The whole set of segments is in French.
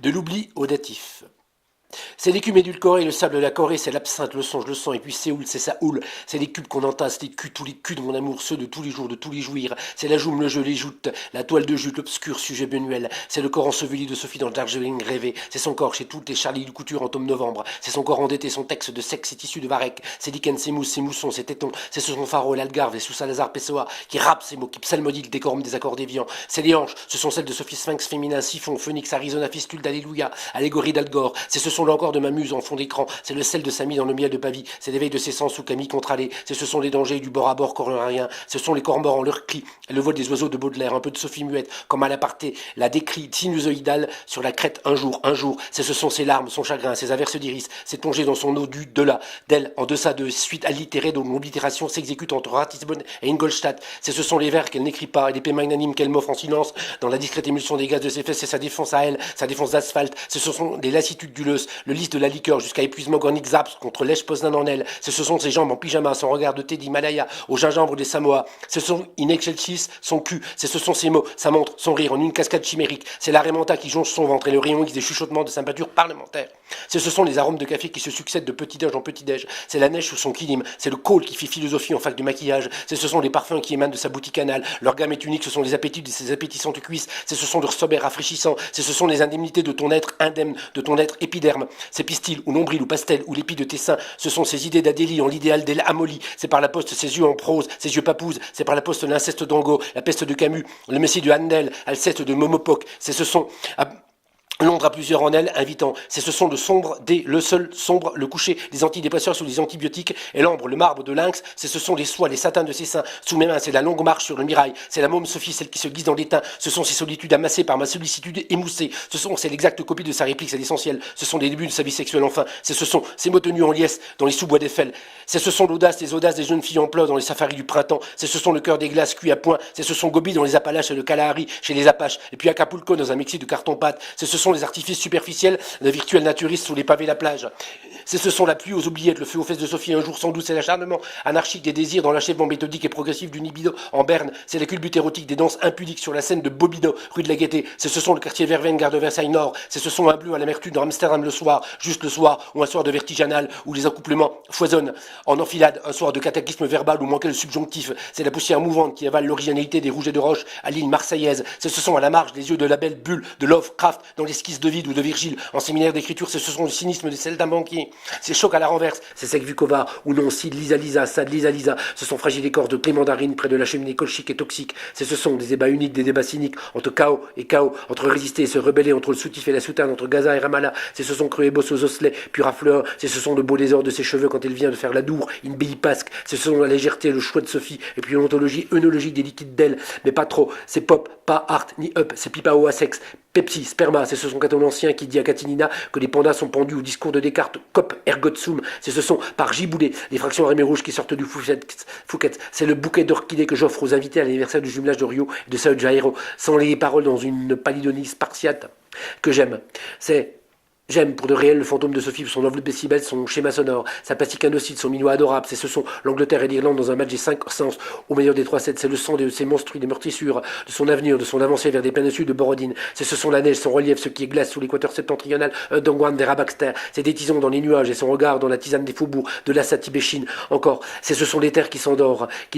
De l'oubli au datif. C'est l'écume édulcorée, le sable de la Corée, c'est l'absinthe, le songe, le sang, et puis Séoul, c'est sa houle. C'est les cubes qu'on entasse, les culs, tous les culs de mon amour, ceux de tous les jours, de tous les jouirs. C'est la joume, le jeu, les joutes, la toile de jute, l'obscur sujet benuel. C'est le corps enseveli de Sophie dans le Darjeeling rêvé. C'est son corps chez toutes les Charlie de Couture en tome novembre. C'est son corps endetté, son texte de sexe, ses tissus de varech. C'est Dickens, ses mousses, ses moussons, ses tétons. C'est ce son pharo, l'Algarve et sous Salazar Pessoa qui rappe ces mots, qui psalmodie le décorum des accords déviants. C'est les hanches, ce sont celles de Sophie Sphinx féminin, siphon, phoenix, Arizona, fistule d'Alléluia, allégorie d'Algore. C'est ce sont là encore de ma muse en fond d'écran, c'est le sel de Samy dans le miel de Pavie, c'est l'éveil de ses sens sous Camille Contralé, c'est ce sont les dangers du bord à bord coréen, ce sont les corps morts en leur cri, et le vol des oiseaux de Baudelaire, un peu de Sophie Muette, comme à l'aparté, la décrit sinusoïdale sur la crête un jour, c'est ce sont ses larmes, son chagrin, ses averses d'iris, c'est plongé dans son eau du de là, d'elle, en deçà de suite allitérée dont l'oblitération s'exécute entre Ratisbonne et Ingolstadt, c'est ce sont les vers qu'elle n'écrit pas, et les paix magnanimes qu'elle m'offre en silence, dans la discrète émulsion des gaz de ses fesses, c'est sa défense à elle, sa défense d'asphalte, ce sont des lassitudes gueuleuses, le lys de la liqueur jusqu'à épuisement gornique zaps contre lèche Poznan en elle. Ce sont ses jambes en pyjama, son regard de thé d'Himalaya au gingembre des Samoa. Ce sont in excelsis son cul. Ce sont ses mots, sa montre, son rire en une cascade chimérique. C'est la Raymanta qui jonche son ventre et le rayon X des chuchotements de sa peinture parlementaire. Ce sont les arômes de café qui se succèdent de petit-déj en petit-déj. C'est la neige sous son kilim. C'est le col qui fait philosophie en fac de maquillage. Ce sont les parfums qui émanent de sa boutique anale. Leur gamme est unique. Ce sont les appétits de ses appétissantes cuisses. Ce sont leurs sobers rafraîchissants. Ce sont les indemnités de ton être indemne, de ton être épiderme. Ces pistils ou nombril ou pastel ou l'épi de tes seins, ce sont ces idées d'Adélie en l'idéal d'El Amoli. C'est par la poste ses yeux en prose, ses yeux papouses. C'est par la poste l'inceste d'Angot, la peste de Camus, le messie de Handel, Alceste de Momopoc. C'est ce sont Londres à plusieurs en elle, invitant. C'est ce son de sombre, le seul sombre, le coucher, les antidépresseurs sous les antibiotiques, et l'ambre, le marbre de lynx, c'est ce sont les soies, les satins de ses seins, sous mes mains, c'est la longue marche sur le mirail, c'est la môme Sophie, celle qui se glisse dans l'étain, ce sont ces solitudes amassées par ma sollicitude émoussée, c'est l'exacte copie de sa réplique, c'est l'essentiel, ce sont les débuts de sa vie sexuelle enfin, ce sont ces mots tenus en liesse dans les sous-bois d'Eiffel, ce sont l'audace, les audaces des jeunes filles en pleurs dans les safaris du printemps, ce sont le cœur des glaces cuit à point, ce sont Gobi dans les Appalaches et le Kalahari chez les Apaches, et puis Acapulco dans un Mexique de carton-pâte, ce sont les artifices superficiels, le virtuel naturiste sous les pavés la plage. Ce sont la pluie aux oubliettes, le feu aux fesses de Sophie un jour sans doute, c'est l'acharnement anarchique des désirs dans l'achèvement méthodique et progressif du libido en berne, c'est la culbute érotique des danses impudiques sur la scène de Bobino, rue de la Gaîté, c'est le quartier Verveine, gare de Versailles Nord, c'est un bleu à l'amertume dans Amsterdam le soir, juste le soir, ou un soir de vertiginal, où les accouplements foisonnent en enfilade, un soir de cataclysme verbal où manquait le subjonctif, c'est la poussière mouvante qui avale l'originalité des rouges et de roche à l'île marseillaise, ce sont à la marge des yeux de la belle bulle de Lovecraft dans l'esquisse de Vide ou de Virgile en séminaire d'écriture, ce sont le cynisme des celles d'un banquier, c'est choc à la renverse, c'est sec Vukova, ou non, Sid Lisa Lisa, Sad Lisa Lisa, ce sont fragiles écorces de clé mandarine près de la cheminée colchique et toxique, ce sont des débats uniques, des débats cyniques, entre chaos et chaos, entre résister et se rebeller, entre le soutif et la soutane, entre Gaza et Ramallah, c'est cru et bosse aux osselets, pur à fleurs, c'est le beau désordre de ses cheveux quand elle vient de faire la dour, in Billy Pasque, c'est la légèreté, le choix de Sophie, et puis l'ontologie œnologique des liquides d'elle, mais pas trop, c'est pop, pas art, ni up, c'est pipao à sexe, Pepsi, sperma, c'est Caton l'Ancien qui dit à Catinina que les pandas sont pendus au discours de Descartes, cop, ergot sum, c'est par Giboulet, les fractions armées rouges qui sortent du Fouquet, c'est le bouquet d'orchidées que j'offre aux invités à l'anniversaire du jumelage de Rio et de Sao Jairo, sans les paroles dans une palidonie spartiate que j'aime. J'aime pour de réel le fantôme de Sophie, son enveloppe décibel, son schéma sonore, sa plastique indocile, son minois adorable. C'est l'Angleterre et l'Irlande dans un match des 5 sens, au meilleur des 3-7. C'est le sang de ses monstrues, des meurtrissures, de son avenir, de son avancée vers des plaines sud de Borodine. C'est la neige, son relief, ce qui est glace sous l'équateur septentrional, d'Angwan, des Rabaxter. C'est des tisons dans les nuages et son regard dans la tisane des faubourgs, de la Satibéchine. Encore, ce sont les terres qui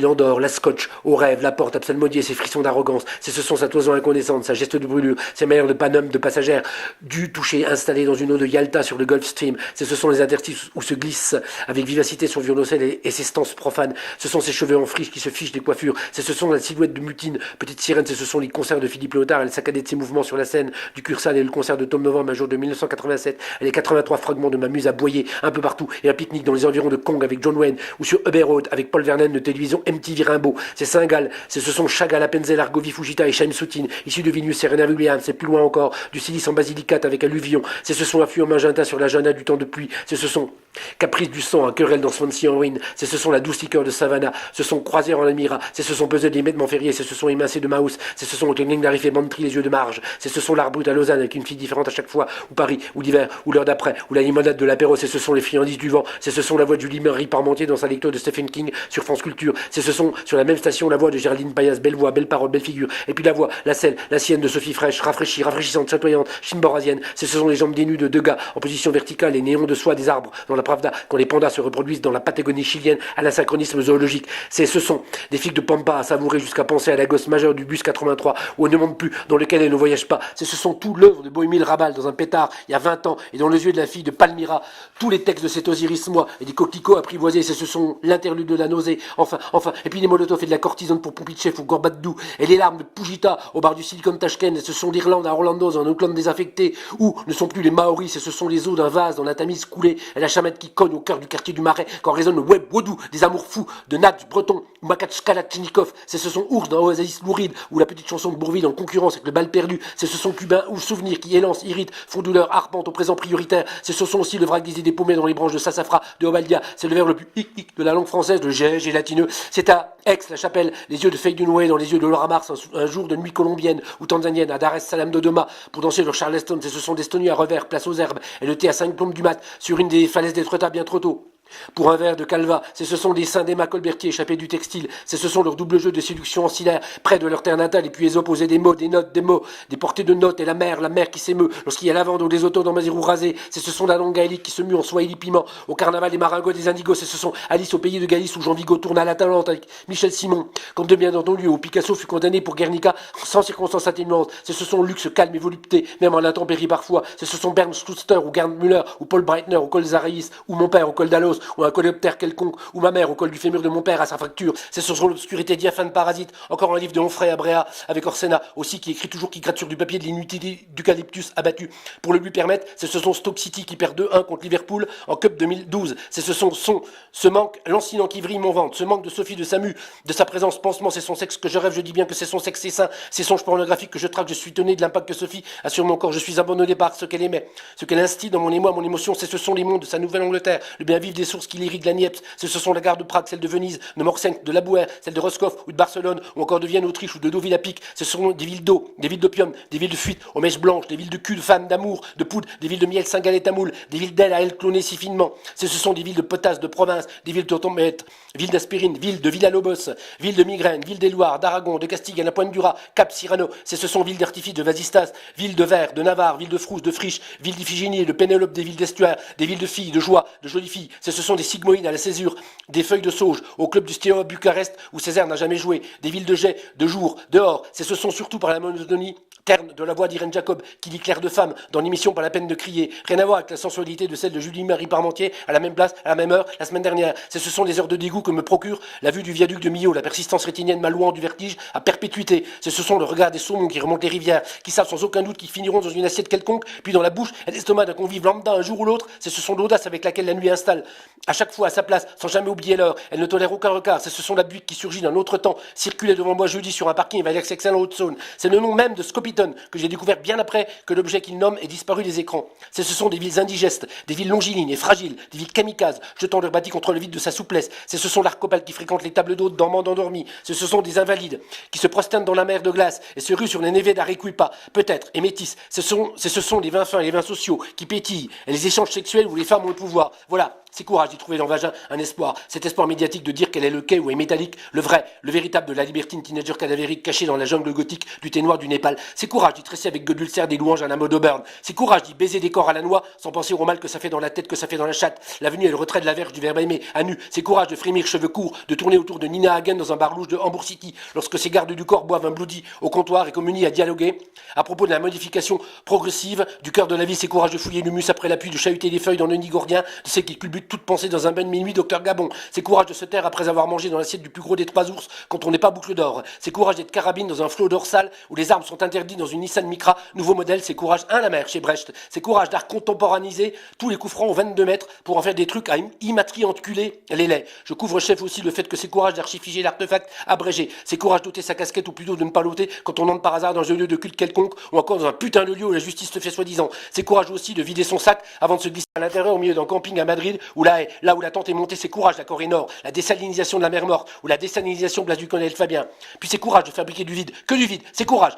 l'endort, la scotch, au rêve, la porte, à psalmodier, ses frissons d'arrogance. Sa toison incandescente, sa geste de brûlure, ses manières de panum, de passagère, du toucher installé dans une eau de Yalta sur le Gulf Stream. Ce sont les interstices où se glisse avec vivacité son violoncelle et ses stances profanes. Ce sont ses cheveux en friche qui se fichent des coiffures. Ce sont la silhouette de Mutine, petite sirène. Ce sont les concerts de Philippe Léotard. Elle saccadait de ses mouvements sur la scène du Cursal et le concert de Tom Novembre un jour de 1987. Et les 83 fragments de ma muse à boyer un peu partout. Et un pique-nique dans les environs de Kong avec John Wayne ou sur Uber Road avec Paul Verlaine de télévision MTV Rimbaud. C'est Saint-Gall. Ce sont Chagall, Appenzell, Argovie, Fujita et Chaim Soutine. Issus de Vilnius, Serena Williams. C'est plus loin encore du silice en basilicate avec alluvion. Ce sont affluents magenta sur l'agenda du temps de pluie, ce sont caprice du sang, un querelle dans Swansea en ruine, ce sont la douce liqueur de Savannah, ce sont croisière en Amira, ce sont puzzle des Mèdes Montferrier, ce sont émincés de Maus, ce sont Cleaning d'Arif et Bantry les yeux de Marge, ce sont l'art brut à Lausanne avec une fille différente à chaque fois, ou Paris, ou l'hiver, ou l'heure d'après, ou la limonade de l'apéro, ce sont les friandises du vent, ce sont la voix de Julie Marie Parmentier dans sa lecture de Stephen King sur France Culture, ce sont sur la même station la voix de Géraldine Payas, belle voix, belle parole, belle figure, et puis la voix, la selle, la sienne de Sophie Fraîche, rafraîchie, rafraîchissante, chatoyante, chimborasienne, ce sont les jambes des nus de deux gars en position verticale et néons de soie des arbres dans la Pravda quand les pandas se reproduisent dans la Patagonie chilienne à l'asynchronisme zoologique. Ce sont des figues de pampa à savourer jusqu'à penser à la gosse majeure du bus 83 où on ne monte plus, dans lequel elle ne voyage pas. Ce sont tout l'œuvre de Bohémil Rabal dans un pétard il y a 20 ans et dans les yeux de la fille de Palmyra. Tous les textes de cet Osiris-moi et des coquelicots apprivoisés, ce sont l'interlude de la nausée, enfin, et puis les Molotov et de la courtisane pour Poupitchev ou Gorbadou et les larmes de Pujita au bar du Silicon Tashkent, et ce sont l'Irlande à Orlando, un Auckland désaffecté, où ne sont plus les Maoris, et ce sont les eaux d'un vase dans la Tamise coulée, et la chamette qui cogne au cœur du quartier du Marais, quand résonne le web wadou des amours fous de Nat Breton ou Makach Kalachnikov, c'est ce sont Ours dans Oasis Louride, ou la petite chanson de Bourville en concurrence avec le bal perdu, c'est ce sont Cubain ou Souvenir qui élance, irrite, font douleur, arpente au présent prioritaire, c'est ce sont aussi le vrac des paumés dans les branches de Sassafra, de Ovalia, c'est le vers le plus hic de la langue française, de G latineux, c'est à Aix-la-Chapelle, les yeux de Faye Dunway dans les yeux de Laura Mars, un jour de nuit colombienne ou tanzanienne, à Dar es Salaam Dodoma, pour danser leur Charleston, c'est ce sont des stoniers à revers, place aux herbes, et le thé à 5 plombes du mat, sur une des falaises d'Étretat bien trop tôt. Pour un verre de Calva, ce sont des seins d'Emma Colbertier échappés du textile, ce sont leurs double jeux de séduction ancillaire, près de leur terre natale, et puis les opposés des mots, des notes, des mots, des portées de notes, et la mer qui s'émeut, lorsqu'il y a la vente ou des autos dans Mazirou rasé, ce sont la langue gaélique qui se mue en swahili piment, au carnaval des maringos, des indigos, ce sont Alice au pays de Galice où Jean Vigo tourne à la Talente avec Michel Simon, comme de bien entendu où Picasso fut condamné pour Guernica sans circonstances atténuantes, ce sont luxe, calme et volupté, même en intempérie parfois, ce sont Bernd Stuster ou Gerd Müller ou Paul Breitner au col Zaraïs, ou mon père au col d'Alos, ou un coléoptère quelconque, ou ma mère au col du fémur de mon père à sa fracture, c'est sur l'obscurité diaphane parasite, encore un livre de Onfray à Bréa, avec Orsena aussi qui écrit toujours, qui gratte sur du papier de l'inutilité d'eucalyptus abattu, pour le lui permettre, c'est ce sont Stoke City qui perd 2-1 contre Liverpool en Cup 2012, c'est ce manque lancinant qui vrille mon ventre, ce manque de Sophie de Samu, de sa présence pansement, c'est son sexe que je rêve, je dis bien que c'est son sexe, c'est sain, c'est songe pornographique que je traque, je suis étonné de l'impact que Sophie a sur mon corps, je suis abandonné par ce qu'elle aimait, ce qu'elle instille dans mon émoi, mon émotion, ce sont les mondes de sa Nouvelle-Angleterre, le bien vivre des sources qui l'irriguent la Niepce, ce sont la gare de Prague, celle de Venise, de Morsenk, de Labouer, celle de Roscoff ou de Barcelone, ou encore de Vienne, Autriche ou de Deauville à Pic. Ce sont des villes d'eau, des villes d'opium, des villes de fuite aux mèches blanches, des villes de cul, de femmes, d'amour, de poudre, des villes de miel, Saint-Galais, Tamoul, des villes d'ailes à ailes clonées si finement. Ce sont des villes de potasse, de province, des villes de tomates, villes d'aspirine, villes de Villalobos, villes de migraine, villes des Loirs, d'Aragon, de Castille, à la Pointe du Raz, Cap Cyrano. Ce sont villes d'artifice, de Vasistas, villes de Verre, de Navarre, villes de Frousse, de Friche, villes d'Iphigénie, de Pénélope, des villes d'estuaire, des villes de filles, de joie, de jolies filles. Ce sont des sigmoïdes à la césure, des feuilles de sauge, au club du Steaua Bucarest où Césaire n'a jamais joué, des villes de jet, de jour, dehors, ce sont surtout par la monotonie terne de la voix d'Irène Jacob qui dit clair de femme dans l'émission Pas la peine de crier, rien à voir avec la sensualité de celle de Julie-Marie Parmentier à la même place, à la même heure, la semaine dernière. Ce sont des heures de dégoût que me procure la vue du viaduc de Millau, la persistance rétinienne malouant du vertige à perpétuité. Ce sont le regard des saumons qui remontent les rivières, qui savent sans aucun doute qu'ils finiront dans une assiette quelconque, puis dans la bouche et l'estomac d'un convive lambda un jour ou l'autre. Ce sont l'audace avec laquelle la nuit installe, à chaque fois à sa place, sans jamais oublier l'heure. Elle ne tolère aucun regard. Ce sont la butte qui surgit d'un autre temps, circulait devant moi jeudi sur un parking et Valeix-Excel en Haute-Saône. C'est le nom même de Scopiton que j'ai découvert bien après que l'objet qu'il nomme ait disparu des écrans. Ce sont des villes indigestes, des villes longilignes et fragiles, des villes kamikazes, jetant leur bâti contre le vide de sa souplesse. Ce sont l'arcopale qui fréquente les tables d'hôtes dormant endormis. Ce sont des invalides qui se prosternent dans la mer de glace et se ruent sur les névés d'Arequipa, peut-être, et métis. Ce sont les vins fins et les vins sociaux qui pétillent, et les échanges sexuels où les femmes ont le pouvoir. Voilà. C'est courage d'y trouver dans Vagin un espoir, cet espoir médiatique de dire qu'elle est le quai ou est métallique, le vrai, le véritable de la libertine teenager cadavérique cachée dans la jungle gothique du thé noir du Népal. C'est courage d'y tresser avec Godulcer des louanges à la mode Auburn. C'est courage d'y baiser des corps à la noix sans penser au mal que ça fait dans la tête, que ça fait dans la chatte. L'avenue et le retrait de la verge du verbe aimer à nu. C'est courage de frémir cheveux courts, de tourner autour de Nina Hagen dans un bar louche de Hamburg City lorsque ses gardes du corps boivent un bloody au comptoir et communient à dialoguer. À propos de la modification progressive du cœur de la vie, c'est courage de fouiller l'humus après la pluie, de chahuter des feuilles dans le nid gordien, de ceux qui culbutent but toute pensée dans un bain de minuit, docteur Gabon. C'est courage de se taire après avoir mangé dans l'assiette du plus gros des 3 ours quand on n'est pas boucle d'or. C'est courage d'être carabine dans un flot dorsal où les armes sont interdites dans une Nissan Micra, nouveau modèle. C'est courage, la mer chez Brecht. C'est courage d'art contemporaniser tous les coups francs aux 22 mètres pour en faire des trucs à immatrianculer les laits. Je couvre chef aussi le fait que c'est courage d'archifiger l'artefact abrégé. C'est courage d'ôter sa casquette ou plutôt de ne pas l'ôter quand on entre par hasard dans un lieu de culte quelconque ou encore dans un putain de lieu où la justice te fait soi-disant. C'est courage aussi de vider son sac avant de se glisser à l'intérieur au milieu d'un camping à Madrid où là où la tente est montée. C'est courage la Corée Nord, la désalinisation de la mer Morte ou la désalinisation de place du colonel Fabien. Puis c'est courage de fabriquer du vide, que du vide, c'est courage.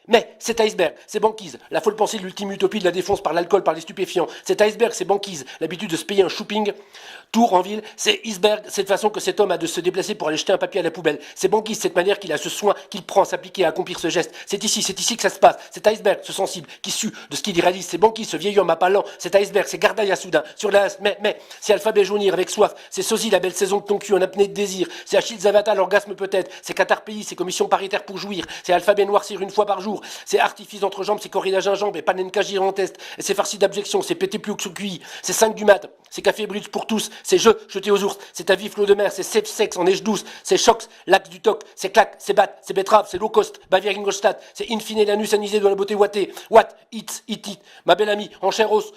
Mais, cet iceberg, c'est banquise, la folle pensée de l'ultime utopie de la défonce par l'alcool, par les stupéfiants. Cet iceberg, c'est banquise, l'habitude de se payer un shopping, tour en ville. C'est iceberg, cette façon que cet homme a de se déplacer pour aller jeter un papier à la poubelle. C'est banquise, cette manière qu'il a ce soin qu'il prend à s'appliquer à accomplir ce geste. C'est ici que ça se passe. Cet iceberg, ce sensible, qui sue de ce qu'il y réalise. C'est banquise, ce vieil homme à pas lent. Cet iceberg, c'est Gardaïa soudain, sur la mais, c'est alphabet jaunir avec soif. C'est sosie, la belle saison de ton cul en apnée de désir. C'est Achille Zavata, l'orgasme peut-être. C'est Qatar pays, c'est commission paritaire pour jouir. C'est alphabet noircir une fois par jour. C'est artifice d'entrejambe, c'est corrida gingembre et panenka gigantesque. Et c'est farci d'abjection, c'est pété plus que QI. C'est 5 du mat, c'est café bridge pour tous. C'est jeu, jeté aux ours. C'est ta vie flot de mer, c'est safe sex en neige douce. C'est chocs, l'axe du toc. C'est clac, c'est bat, c'est betterave, c'est low cost. Bavière Ingolstadt, c'est in fine l'anus anisé de la beauté watté. What, it. Ma belle amie, en chair os.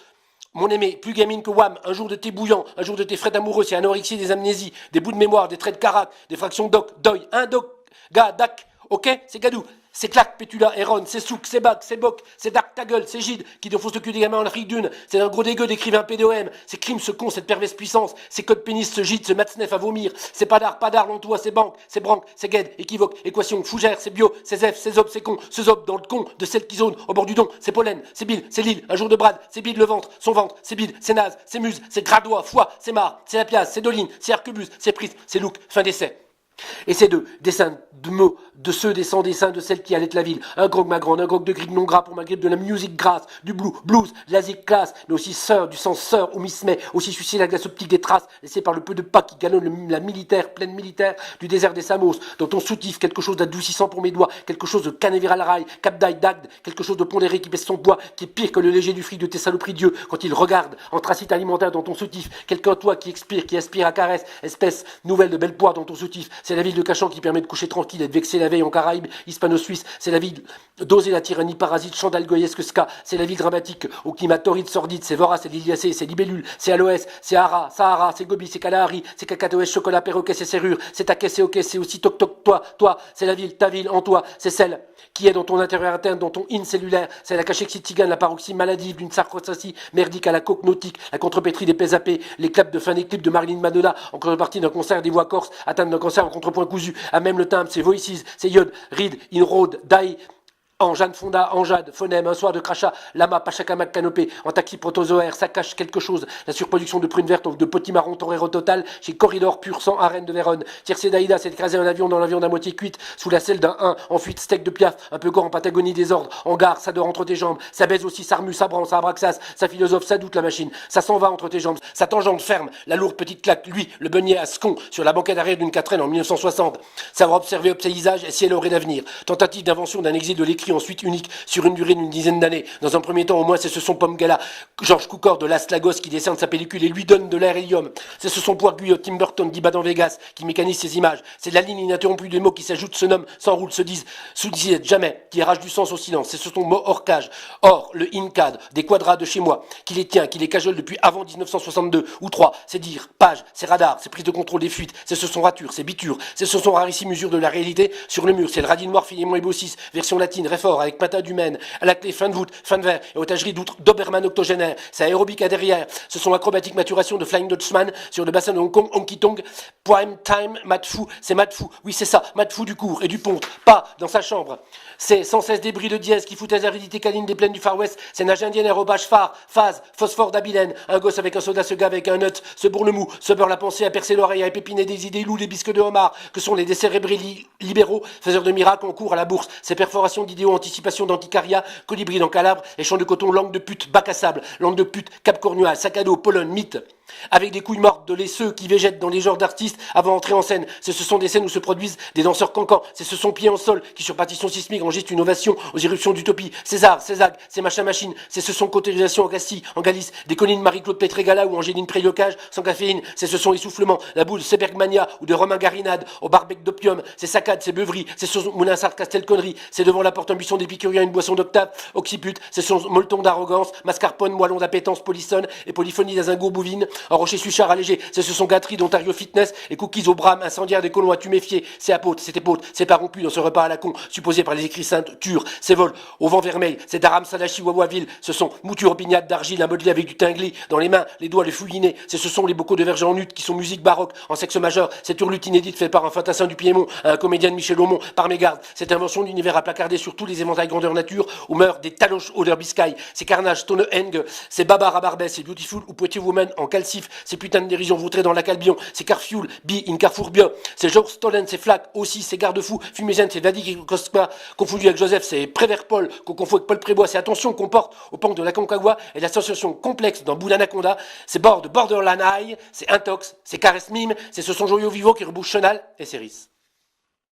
Mon aimé, plus gamine que Wham, un jour de thé bouillant, un jour de thé frais amoureux, c'est anorexie, des amnésies, des bouts de mémoire, des traits de carac, des fractions doc, deuil, un doc, gars, dac, ok, c'est gadou. C'est claque, pétula, Héron, c'est souk, c'est bac, c'est boc, c'est dark ta gueule, c'est gide, qui défonce le cul des gamins en Afrique d'une, c'est un gros dégueu d'écrivain PDOM, c'est crime, ce con, cette perverse puissance, c'est code pénis, ce gide, ce matsnef à vomir, c'est pas d'art, l'entois, c'est banque, c'est branque, c'est guide, équivoque, équation, fougère, c'est bio, c'est zef, c'est zob, c'est con, ce zob dans le con de celle qui zone, au bord du don, c'est pollen, c'est bile, c'est l'île, un jour de brade, c'est bide le ventre, son ventre, c'est bide, c'est naze, c'est muse, c'est gradois, foie, c'est marre, c'est la pièce, c'est doline, c'est arquebuse, c'est prise, c'est look, fin d'essai. Et ces deux, dessins de mots, de ceux des sans dessins de celle qui allait la ville. Un grog ma grande, un grog de grippe non gras pour ma grippe, de la musique grasse, du blues, de la zik classe, mais aussi sœur, du sens sœur ou Miss May, aussi sucer la glace optique des traces, laissée par le peu de pas qui galonne la militaire, pleine militaire du désert des Samos, dont on soutif quelque chose d'adoucissant pour mes doigts, quelque chose de canévéral rail, capdaille d'agde, quelque chose de pondéré qui baisse son poids, qui est pire que le léger du fric de tes saloperies Dieu, quand il regarde, en tracite alimentaire dans ton soutif, quelqu'un toi qui expire, qui aspire à caresse, espèce nouvelle de belle poire dans ton soutif. C'est la ville de Cachan qui permet de coucher tranquille et de vexer la veille en Caraïbes, hispano-suisse. C'est la ville d'oser la tyrannie parasite, chandal-goyesque ska. C'est la ville dramatique au climat torride, sordide. C'est Voras, c'est Liliacé, c'est Libellule, c'est Aloès, c'est Hara, Sahara, c'est Gobi, c'est Kalahari, c'est Cacatoès, chocolat, perroquet, c'est serrure. C'est Taquet, c'est ok, c'est aussi toc toc, toi. C'est la ville, ta ville, en toi. C'est celle qui est dans ton intérieur interne, dans ton in cellulaire. C'est la cachexie tigane, la paroxysme maladive d'une sarcosacie merdique à la coque nautique, la contrepétrie des pèse-à-pé, les claps de fin d'éclipse de Marilyn Madonna, en contrepartie d'un concert des voix corses, atteinte d'un cancer en contrepoint cousu, à même le timbre, c'est Voices, c'est Yod, Reed, Inroad, Dai, en Jeanne Fonda, en Jade, phonème, un soir de crachat, lama, pachakamak, canopé, en taxi protozoaire, ça cache quelque chose. La surproduction de prunes vertes, de potimarron, torero total, chez Corridor, pur sang, arène de Vérone. Tiercé d'Aïda s'est écrasé un avion dans l'avion d'à moitié cuite, sous la selle d'un 1, en fuite, steak de piaf, un peu gore en Patagonie désordre, en gare, ça dort entre tes jambes, ça baise aussi, ça remue, ça branle, ça abraxas, ça philosophe, ça doute la machine, ça s'en va entre tes jambes, ça tangente ferme, la lourde petite claque, lui, le beugnet à scon, sur la banquette arrière d'une 4N en 1960. Savoir observer au paysage et si elle aurait d'avenir. Tentative d'invention d'un exil de l'écrit en suite unique, sur une durée d'une dizaine d'années. Dans un premier temps, au moins, c'est ce son Pomme Gala, Georges Cukor de Las Lagos qui décerne sa pellicule et lui donne de l'air hélium. C'est ce son Poire Guyot, Tim Burton, Guy dans Vegas, qui mécanise ses images. C'est la ligne ininterrompue des mots qui s'ajoutent, se nomment, s'enroulent, se disent, sous-disent jamais, qui arrache du sens au silence. C'est ce son mot hors cage. Or, le INCAD, des quadras de chez moi, qui les tient, qui les cajole depuis avant 1962 ou 3, c'est dire, page, c'est radar, c'est prise de contrôle des fuites, c'est ce son rature, c'est biture, c'est ce son rarissime mesure de la réalité sur le mur, c'est le radis noir Philémon et Bossis, version latine, réfort, avec patin du Maine, à la clé fin de voûte, fin de verre, et otagerie d'outre d'Obermann octogénaire. C'est aérobique à derrière. Ce sont acrobatiques maturation de Flying Dutchman sur le bassin de Hong Kong, Honky Tonk, Prime Time, Matfou. C'est Matfou. Oui, c'est ça, Matfou du cours et du pont. Pas dans sa chambre. C'est sans cesse des bris de dièse qui foutent les aridités câlines des plaines du Far West. C'est nage indienne, aérobage phare, phase, phosphore d'Abilène. Un gosse avec un soda, ce gars avec un nut, ce bourne mou, ce beurre la pensée à percer l'oreille, à épépiner des idées loups, des bisques de homard, que sont les décérébrés libéraux, faiseurs de miracles en cours à la bourse. Ces perforations d'idéaux, anticipation d'anticaria, colibri dans Calabre, et champs de coton, langue de pute, bac à sable, langue de pute, Cap Cornual, sac à dos, Pologne, mythe. avec des couilles mortes de laisseux qui végètent dans les genres d'artistes avant d'entrer en scène. Ce sont des scènes où se produisent des danseurs cancans. C'est ce sont pieds en sol qui, sur partition sismique, enregistrent une ovation aux éruptions d'utopie. César, Césac, c'est machin machine. C'est ce sont cautérisation en Castille, en Galice, des collines Marie-Claude Pétrégala ou Angéline Préliocage sans caféine. C'est ce sont essoufflements, la boule Sebergmania ou de Romain Garinade au barbec d'opium. C'est saccades, c'est beuveries, c'est ce sont Moulinsart Castelconnerie. C'est devant la porte un buisson d'épicurien, une boisson d'octave, occiput. C'est son molleton d'arrogance, mascarpone, moellon d'appétence, polissonne et polyphonie d'Azingo bouvine. En rocher suchard allégé, c'est ce sont gâteries d'Ontario Fitness et cookies au brame incendiaire des colons à tuméfier. C'est apôtre, c'est épaute, c'est pas rompu dans ce repas à la con, supposé par les écrits saintes, tur, c'est vol, au vent vermeil, c'est Daram Salachi Wawaville, ce sont moutures opignates d'argile à modeler avec du tingli, dans les mains, les doigts, les fouillinés, c'est ce sont les bocaux de verge en lutte qui sont musique baroque, en sexe majeur, cette hurlute inédite faite par un fantassin du Piémont à un comédien de Michel Aumont, par mégarde, cette invention d'univers à placarder sur tous les éventails grandeur nature, où meurent des taloches odeur biscaille, ces carnages Stonehenge, ces babar à Barbès, ces beautiful ou Pretty Woman en calcif, ces putains de dérision vautrées dans la calbion, ces carfuel, bi in Carrefour bien, ces Georges Stolen, ces flaques aussi, ces garde-fous, fumigènes, ces Vladik et Kostka, confondus avec Joseph, ces Prévert Paul, qu'on confond avec Paul Prébois, c'est attention qu'on porte au panque de la Concagua et l'association complexe d'un bout d'anaconda, c'est bord de Borderline High, c'est Intox, c'est Caresse Mime, c'est ce sont joyaux vivants qui rebouchent Chenal et Céris.